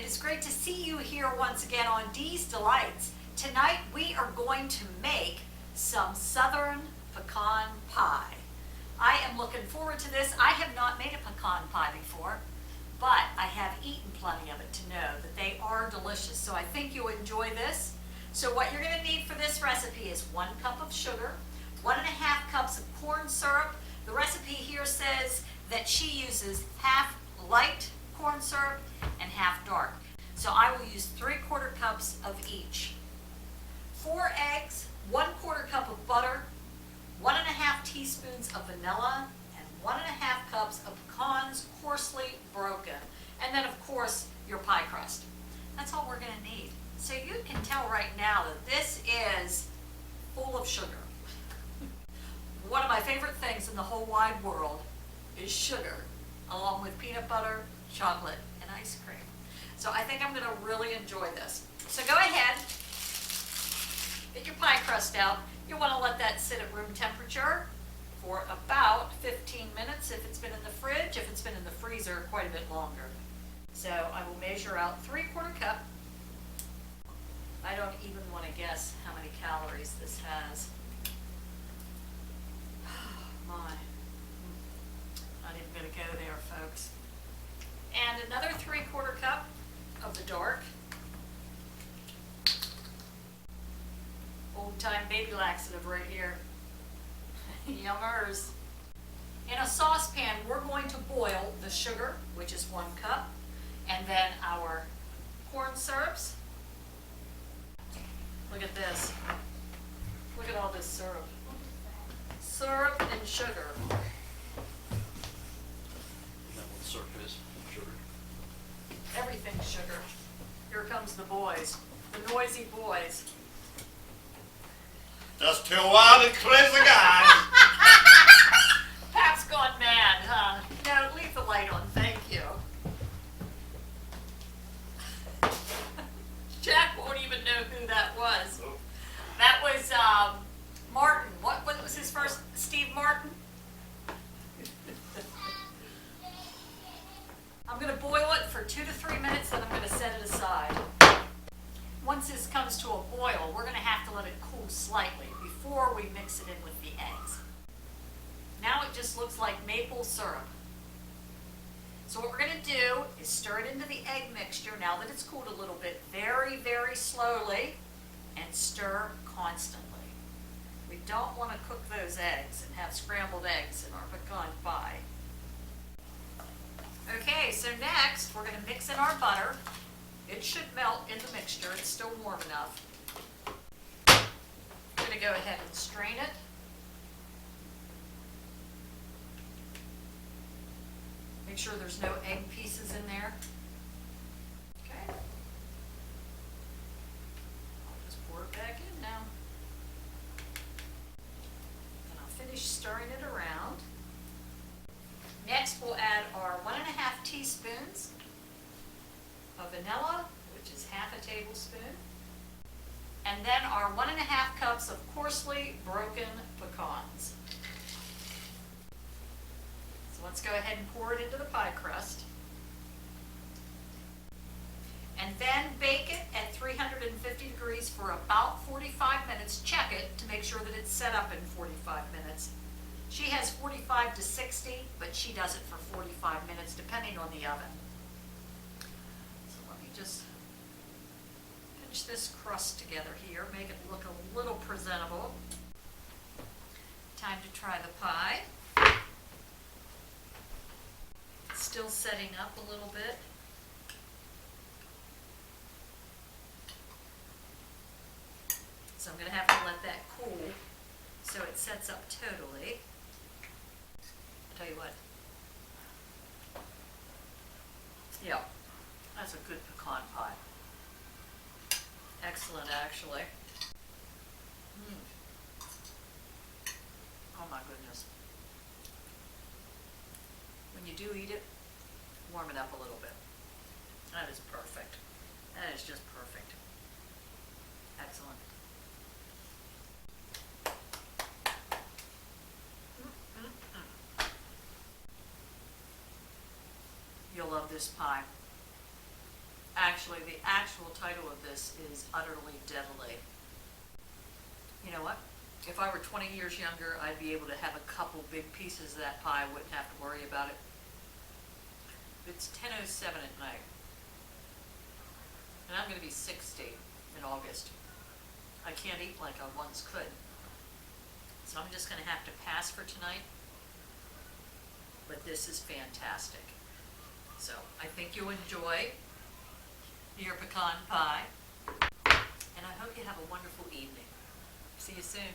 is great to see you here once again on Dee's Delights. Tonight we are going to make some Southern pecan pie. I am looking forward to this. I have not made a pecan pie before, but I have eaten plenty of it to know that they are delicious. So I think you'll enjoy this. So what you're going to need for this recipe is 1 cup of sugar, 1.5 cups of corn syrup. The recipe here says that she uses half light corn syrup and half dark. So I will use 3/4 cups of each. 4 eggs, 1/4 cup of butter, 1.5 teaspoons of vanilla, and 1.5 cups of pecans coarsely broken. And then of course your pie crust. That's all we're going to need. So you can tell right now that this is full of sugar. One of my favorite things in the whole wide world is sugar, along with peanut butter, chocolate, and ice cream. So I think I'm going to really enjoy this. So go ahead, get your pie crust out. You want to let that sit at room temperature for about 15 minutes if it's been in the fridge. If it's been in the freezer, quite a bit longer. So I will measure out 3/4 cup. I don't even want to guess how many calories this has. My, not even going to go there, folks. And another 3/4 cup of the dark. Old time baby laxative right here. Yummers. In a saucepan, we're going to boil the sugar, which is 1 cup, and then our corn syrups. Look at this. Look at all this syrup. Syrup and sugar. Isn't that what syrup is? Sugar? Everything's sugar. Here comes the boys. The noisy boys. Just too wild and crazy, guys. Pap's gone mad, huh? No, leave the light on, thank you. Jack won't even know who that was. That was Martin. What was his first? Steve Martin? I'm going to boil it for 2 to 3 minutes, then I'm going to set it aside. Once this comes to a boil, we're going to have to let it cool slightly before we mix it in with the eggs. Now it just looks like maple syrup. So what we're going to do is stir it into the egg mixture now that it's cooled a little bit, very, very slowly, and stir constantly. We don't want to cook those eggs and have scrambled eggs in our pecan pie. Okay, so next we're going to mix in our butter. It should melt in the mixture. It's still warm enough. I'm going to go ahead and strain it. Make sure there's no egg pieces in there. Okay. I'll just pour it back in now. And I'll finish stirring it around. Next we'll add our 1.5 teaspoons of vanilla, which is half a tablespoon. And then our 1.5 cups of coarsely broken pecans. So let's go ahead and pour it into the pie crust. And then bake it at 350 degrees for about 45 minutes. Check it to make sure that it's set up in 45 minutes. She has 45 to 60, but she does it for 45 minutes depending on the oven. So let me just pinch this crust together here, make it look a little presentable. Time to try the pie. Still setting up a little bit. So I'm going to have to let that cool so it sets up totally. I'll tell you what. Yeah, that's a good pecan pie. Excellent, actually. Oh my goodness. When you do eat it, warm it up a little bit. That is perfect. That is just perfect. Excellent. You'll love this pie. Actually, the actual title of this is Utterly Deadly. You know what? If I were 20 years younger, I'd be able to have a couple big pieces of that pie, wouldn't have to worry about it. It's 10:07 at night. And I'm gonna be 60 in August. I can't eat like I once could. So I'm just gonna have to pass for tonight. But this is fantastic. So I think you'll enjoy your pecan pie. And I hope you have a wonderful evening. See you soon.